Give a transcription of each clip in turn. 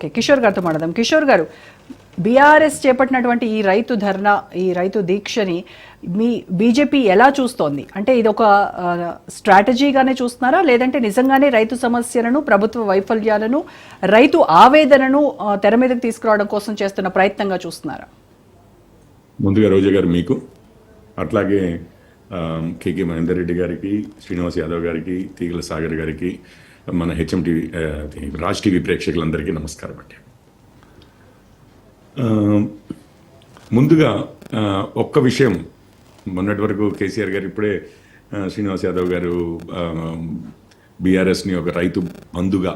Okay, Kishore గారితో మాట్లాడదాం. కిషోర్ గారు, బీఆర్ఎస్ చేపట్టినటువంటి ఈ రైతు ధర్నా, ఈ రైతు దీక్షని మీ బీజేపీ ఎలా చూస్తోంది? అంటే ఇది ఒక స్ట్రాటజీగానే చూస్తున్నారా, లేదంటే నిజంగానే రైతు సమస్యలను, ప్రభుత్వ వైఫల్యాలను, రైతు ఆవేదనను తెర మీదకి తీసుకురావడం కోసం చేస్తున్న ప్రయత్నంగా చూస్తున్నారా? ముందుగా రోజా గారు మీకు, అట్లాగే కేకే మహేందర్ రెడ్డి గారికి, శ్రీనివాస్ యాదవ్ గారికి, తీగల సాగర్ గారికి, మన హెచ్ఎం టీవీ రాజ్ టీవీ ప్రేక్షకులందరికీ నమస్కారం అండి. ముందుగా ఒక్క విషయం, మొన్నటి వరకు కేసీఆర్ గారు, ఇప్పుడే శ్రీనివాస్ యాదవ్ గారు బీఆర్ఎస్ని ఒక రైతు బంధుగా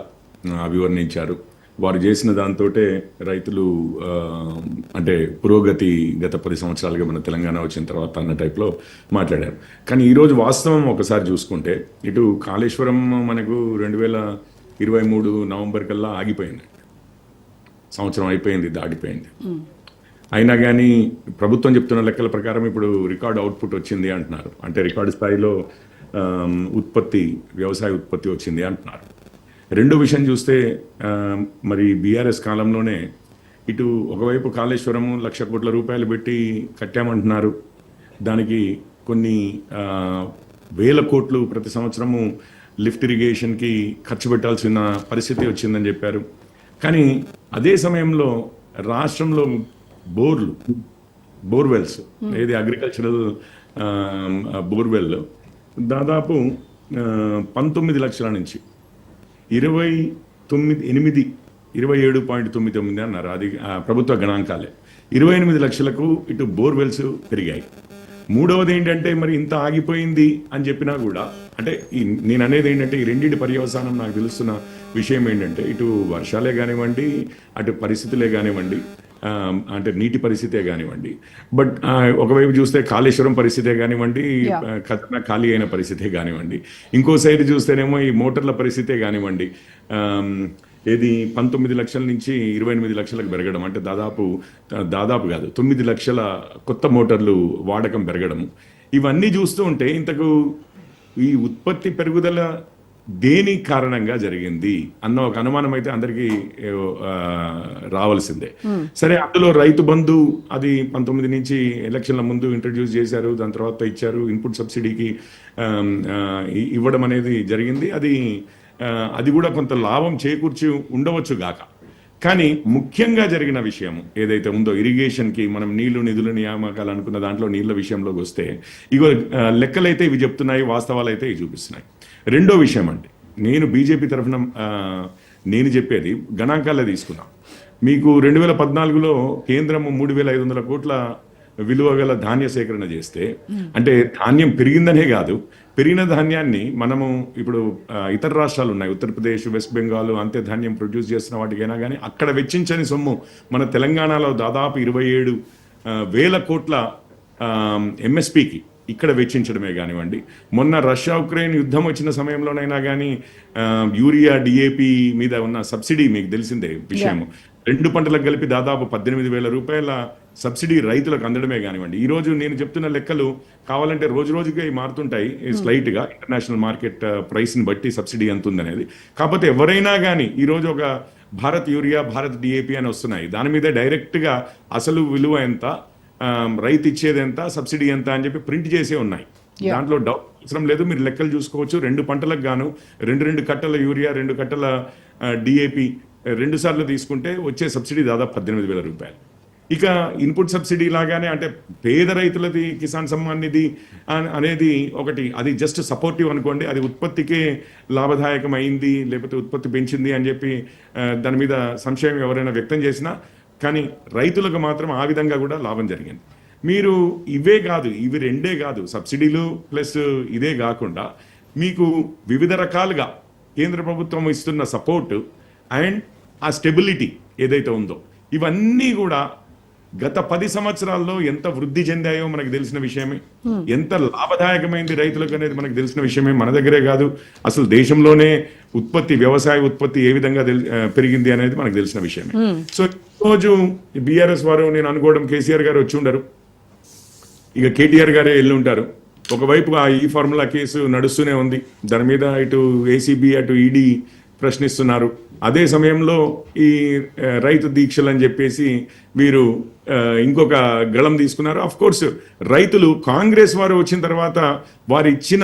అభివర్ణించారు. వారు చేసిన దాంతో రైతులు అంటే పురోగతి గత 10 సంవత్సరాలుగా మన తెలంగాణ వచ్చిన తర్వాత అన్న టైప్లో మాట్లాడారు. కానీ ఈరోజు వాస్తవం ఒకసారి చూసుకుంటే, ఇటు కాళేశ్వరం మనకు 2023 నవంబర్ కల్లా ఆగిపోయింది. సంవత్సరం అయిపోయింది, దాటిపోయింది. అయినా కానీ ప్రభుత్వం చెప్తున్న లెక్కల ప్రకారం ఇప్పుడు రికార్డ్ అవుట్పుట్ వచ్చింది అంటున్నారు. అంటే రికార్డు స్థాయిలో వ్యవసాయ ఉత్పత్తి వచ్చింది అంటున్నారు. రెండో విషయం చూస్తే, మరి బీఆర్ఎస్ కాలంలోనే ఇటు ఒకవైపు కాళేశ్వరము 1,00,000 కోట్ల రూపాయలు పెట్టి కట్టామంటున్నారు. దానికి కొన్ని వేల కోట్లు ప్రతి సంవత్సరము లిఫ్ట్ ఇరిగేషన్కి ఖర్చు పెట్టాల్సిన పరిస్థితి వచ్చిందని చెప్పారు. కానీ అదే సమయంలో రాష్ట్రంలో బోర్వెల్స్, ఏది అగ్రికల్చరల్ బోర్వెల్ దాదాపు 19 లక్షల నుంచి 27.99 అన్నారు. అది ప్రభుత్వ గణాంకాలే. 28 లక్షలకు ఇటు బోర్వెల్స్ పెరిగాయి. మూడవది ఏంటంటే, మరి ఇంత ఆగిపోయింది అని చెప్పినా కూడా, అంటే నేను అనేది ఏంటంటే, ఈ రెండింటి పర్యవసానం నాకు తెలుస్తున్న విషయం ఏంటంటే, ఇటు వర్షాలే కానివ్వండి, అటు పరిస్థితులే కానివ్వండి, అంటే నీటి పరిస్థితే కానివ్వండి, బట్ ఒకవైపు చూస్తే కాళేశ్వరం పరిస్థితే కానివ్వండి, ఖతర్నా ఖాళీ అయిన పరిస్థితే కానివ్వండి, ఇంకో సైడ్ చూస్తేనేమో ఈ మోటార్ల పరిస్థితే కానివ్వండి, ఏది 19 లక్షల నుంచి 28 లక్షలకు పెరగడం, అంటే దాదాపు కాదు 9 లక్షల కొత్త మోటార్లు వాడకం పెరగడం, ఇవన్నీ చూస్తూ ఉంటే ఇంతకు ఈ ఉత్పత్తి పెరుగుదల దేని కారణంగా జరిగింది అన్న ఒక అనుమానం అయితే అందరికీ రావాల్సిందే. సరే, అందులో రైతు బంధు అది 19 నుంచి ఎలక్షన్ల ముందు ఇంట్రడ్యూస్ చేశారు, దాని తర్వాత ఇచ్చారు. ఇన్పుట్ సబ్సిడీకి ఇవ్వడం అనేది జరిగింది. అది కూడా కొంత లాభం చేకూర్చి ఉండవచ్చు గాక. కానీ ముఖ్యంగా జరిగిన విషయం ఏదైతే ఉందో, ఇరిగేషన్కి మనం నీళ్లు నిధుల నియామకాలు అనుకున్న దాంట్లో నీళ్ల విషయంలోకి వస్తే, ఇగో లెక్కలైతే ఇవి చెప్తున్నాయి, వాస్తవాలు అయితే ఇవి చూపిస్తున్నాయి. రెండో విషయం అండి, నేను బీజేపీ తరఫున నేను చెప్పేది గణాంకాలే తీసుకున్నాం. మీకు 2014లో కేంద్రము 3,500 కోట్ల విలువ గల ధాన్య సేకరణ చేస్తే, అంటే ధాన్యం పెరిగిందనే కాదు, పెరిగిన ధాన్యాన్ని మనము ఇప్పుడు ఇతర రాష్ట్రాలు ఉన్నాయి, ఉత్తరప్రదేశ్, వెస్ట్ బెంగాల్, అంతే ధాన్యం ప్రొడ్యూస్ చేస్తున్న వాటికైనా కానీ అక్కడ వెచ్చించని సొమ్ము మన తెలంగాణలో దాదాపు 27,000 కోట్ల ఎంఎస్పికి ఇక్కడ వెచ్చించడమే కానివ్వండి. మొన్న రష్యా ఉక్రెయిన్ యుద్ధం వచ్చిన సమయంలోనైనా కానీ యూరియా, డిఏపి మీద ఉన్న సబ్సిడీ మీకు తెలిసిందే విషయం. 2 పంటలకు కలిపి దాదాపు 18,000 రూపాయల సబ్సిడీ రైతులకు అందడమే కానివ్వండి. ఈరోజు నేను చెప్తున్న లెక్కలు కావాలంటే రోజు రోజుకి మారుతుంటాయి స్లైట్గా, ఇంటర్నేషనల్ మార్కెట్ ప్రైస్ని బట్టి సబ్సిడీ ఎంత ఉందనేది. కాకపోతే ఎవరైనా కానీ ఈరోజు ఒక భారత్ యూరియా, భారత్ డిఏపి అని వస్తున్నాయి, దాని మీద డైరెక్ట్గా అసలు విలువ ఎంత, రైతు ఇచ్చేది ఎంత, సబ్సిడీ ఎంత అని చెప్పి ప్రింట్ చేసే ఉన్నాయి. దాంట్లో డౌట్ అవసరం లేదు, మీరు లెక్కలు చూసుకోవచ్చు. 2 పంటలకు గాను 2 కట్టల యూరియా, 2 కట్టల డిఏపి 2 సార్లు తీసుకుంటే వచ్చే సబ్సిడీ దాదాపు 18,000 రూపాయలు. ఇక ఇన్పుట్ సబ్సిడీ లాగానే, అంటే పేద రైతులది కిసాన్ సమ్మాన్ నిధి అనేది ఒకటి, అది జస్ట్ సపోర్టివ్ అనుకోండి, అది ఉత్పత్తికే లాభదాయకం అయింది, లేకపోతే ఉత్పత్తి పెంచింది అని చెప్పి దాని మీద సంశయం ఎవరైనా వ్యక్తం చేసినా, కానీ రైతులకు మాత్రం ఆ విధంగా కూడా లాభం జరిగింది. మీరు ఇవే కాదు, ఇవి 2 కాదు, సబ్సిడీలు ప్లస్ ఇదే కాకుండా మీకు వివిధ రకాలుగా కేంద్ర ప్రభుత్వం ఇస్తున్న సపోర్టు అండ్ ఆ స్టెబిలిటీ ఏదైతే ఉందో, ఇవన్నీ కూడా గత 10 సంవత్సరాల్లో ఎంత వృద్ధి చెందాయో మనకు తెలిసిన విషయమే. ఎంత లాభదాయకమైంది రైతులకు అనేది మనకు తెలిసిన విషయమే. మన దగ్గరే కాదు, అసలు దేశంలోనే వ్యవసాయ ఉత్పత్తి ఏ విధంగా పెరిగింది అనేది మనకు తెలిసిన విషయమే. సో ఈరోజు బీఆర్ఎస్ వారు, నేను అనుకోవడం కేసీఆర్ గారు వచ్చి ఉండరు, ఇక కేటీఆర్ గారే వెళ్ళి ఉంటారు. ఒకవైపు ఈ ఫార్ములా కేసు నడుస్తూనే ఉంది, దాని మీద ఇటు ఏసీబీ అటు ఈడీ ప్రశ్నిస్తున్నారు. అదే సమయంలో ఈ రైతు దీక్షలు అని చెప్పేసి వీరు ఇంకొక గళం తీసుకున్నారు. ఆఫ్ కోర్స్ రైతులు కాంగ్రెస్ వారు వచ్చిన తర్వాత వారు ఇచ్చిన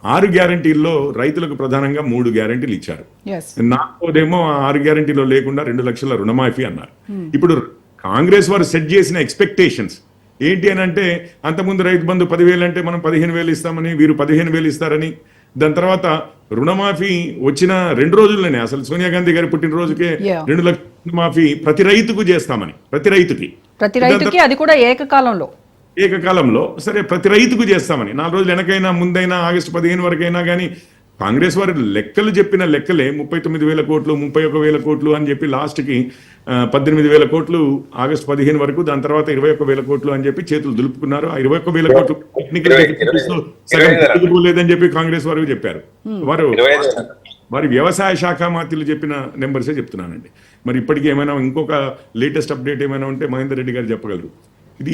6 గ్యారంటీల్లో రైతులకు ప్రధానంగా 3 గ్యారంటీలు ఇచ్చారు. ఎస్ నాకోదేమో ఆ 6 గ్యారంటీలో లేకుండా 2 లక్షల రుణమాఫీ అన్నారు. ఇప్పుడు కాంగ్రెస్ వారు సెట్ చేసిన ఎక్స్పెక్టేషన్స్ ఏంటి అని అంటే, అంతకుముందు రైతు బంధు 10,000 అంటే మనం 15,000 ఇస్తామని, వీరు 15,000 ఇస్తారని, దాని తర్వాత రుణమాఫీ వచ్చిన 2 రోజుల్లోనే అసలు సోనియా గాంధీ గారి పుట్టినరోజుకే Yeah. 2 లక్షల రుణమాఫీ ప్రతి రైతుకు చేస్తామని, ప్రతి రైతుకి అది కూడా ఏకకాలంలో. ఏకకాలంలో సరే ప్రతి రైతుకు చేస్తామని 4 రోజులు వెనకైనా ముందైనా ఆగస్టు 15 వరకైనా కానీ కాంగ్రెస్ వారి లెక్కలు చెప్పిన లెక్కలే 39,000 కోట్లు 31,000 కోట్లు అని చెప్పి లాస్ట్కి 18,000 కోట్లు ఆగస్టు 15 వరకు, దాని తర్వాత 21,000 కోట్లు అని చెప్పి చేతులు దులుపుకున్నారు. ఆ 21,000 కోట్లు టెక్నికల్ డెఫిసిట్స్ లో సగం తిరుగులేదని చెప్పి కాంగ్రెస్ వారు చెప్పారు. వారి వ్యవసాయ శాఖ మంత్రులు చెప్పిన నెంబర్సే చెప్తున్నానండి. మరి ఇప్పటికీ ఏమైనా ఇంకొక లేటెస్ట్ అప్డేట్ ఏమైనా ఉంటే మహేందర్ రెడ్డి గారు చెప్పగలరు.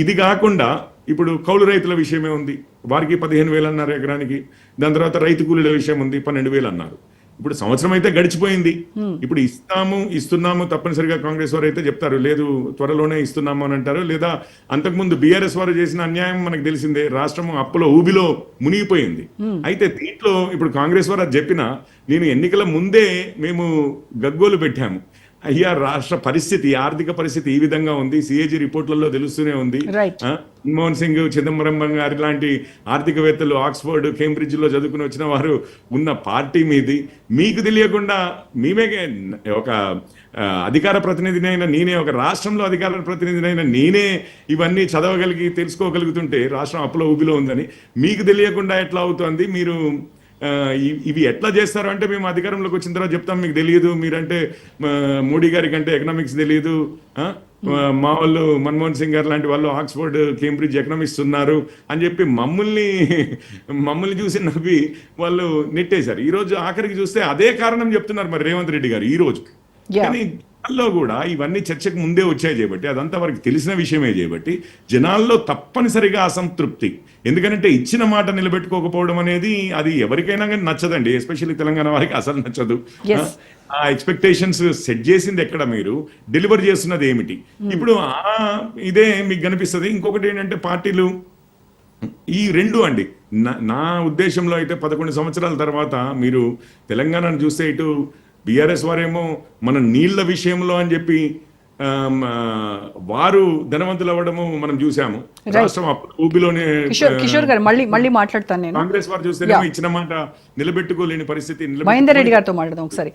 ఇది కాకుండా ఇప్పుడు కౌలు రైతుల విషయమే ఉంది, వారికి 15,000 అన్నారు ఎకరానికి. దాని తర్వాత రైతు కూలీల విషయం ఉంది, 12,000 అన్నారు. ఇప్పుడు సంవత్సరం అయితే గడిచిపోయింది. ఇప్పుడు ఇస్తున్నాము తప్పనిసరిగా కాంగ్రెస్ వారు అయితే చెప్తారు, లేదు త్వరలోనే ఇస్తున్నాము అని అంటారు. లేదా అంతకుముందు బీఆర్ఎస్ వారు చేసిన అన్యాయం మనకు తెలిసిందే, రాష్ట్రం అప్పులో ఊబిలో మునిగిపోయింది. అయితే దీంట్లో ఇప్పుడు కాంగ్రెస్ వారు అది చెప్పినా, నేను ఎన్నికల ముందే మేము గగ్గోలు పెట్టాము, అయ్యా రాష్ట్ర పరిస్థితి, ఆర్థిక పరిస్థితి ఈ విధంగా ఉంది, సిఏజీ రిపోర్ట్లలో తెలుస్తూనే ఉంది. మన్మోహన్ సింగ్, చిదంబరం గారి లాంటి ఆర్థికవేత్తలు ఆక్స్ఫర్డ్, కేంబ్రిడ్జ్ లో చదువుకుని వచ్చిన వారు ఉన్న పార్టీ మీది, మీకు తెలియకుండా మేమే ఒక అధికార ప్రతినిధినైనా నేనే, ఒక రాష్ట్రంలో అధికార ప్రతినిధినైనా నేనే ఇవన్నీ చదవగలిగి తెలుసుకోగలుగుతుంటే రాష్ట్రం అప్పులో ఊబిలో ఉందని మీకు తెలియకుండా ఎట్లా అవుతుంది? మీరు ఇవి ఎట్లా చేస్తారు అంటే, మేము అధికారంలోకి వచ్చిన తర్వాత చెప్తాం మీకు తెలియదు, మీరంటే మోడీ గారి కంటే ఎకనామిక్స్ తెలియదు, మా వాళ్ళు మన్మోహన్ సింగ్ గారు లాంటి వాళ్ళు ఆక్స్ఫర్డ్, కేంబ్రిడ్జ్ ఎకనామిక్స్ ఉన్నారు అని చెప్పి మమ్మల్ని చూసి నవ్వి వాళ్ళు నెట్టేశారు. ఈ రోజు ఆఖరికి చూస్తే అదే కారణం చెప్తున్నారు మరి రేవంత్ రెడ్డి గారు ఈ రోజు. కానీ జనాల్లో కూడా ఇవన్నీ చర్చకు ముందే వచ్చాయి చేయబట్టి, అదంతా వారికి తెలిసిన విషయమే చేయబట్టి జనాల్లో తప్పనిసరిగా అసంతృప్తి. ఎందుకంటే ఇచ్చిన మాట నిలబెట్టుకోకపోవడం అనేది అది ఎవరికైనా కానీ నచ్చదండి, ఎస్పెషల్లీ తెలంగాణ వారికి అసలు నచ్చదు. ఆ ఎక్స్పెక్టేషన్స్ సెట్ చేసింది ఎక్కడ, మీరు డెలివర్ చేస్తున్నది ఏమిటి? ఇప్పుడు ఇదే మీకు కనిపిస్తుంది. ఇంకొకటి ఏంటంటే పార్టీలు ఈ రెండు అండి, నా ఉద్దేశంలో అయితే 11 సంవత్సరాల తర్వాత మీరు తెలంగాణను చూస్తే, ఇటు బీఆర్ఎస్ వారేమో మన నీళ్ల విషయంలో అని చెప్పి వారు ధనవంతులు అవ్వడము మనం చూసాము, రాష్ట్రం ఊబిలోనే. కిషోర్ గారు మళ్ళీ మాట్లాడతాను నేను. కాంగ్రెస్ వారు చూస్తేనేమో ఇచ్చిన మాట నిలబెట్టుకోలేని పరిస్థితి. మహేందర్ రెడ్డి గారితో మాట్లాడదాం ఒకసారి.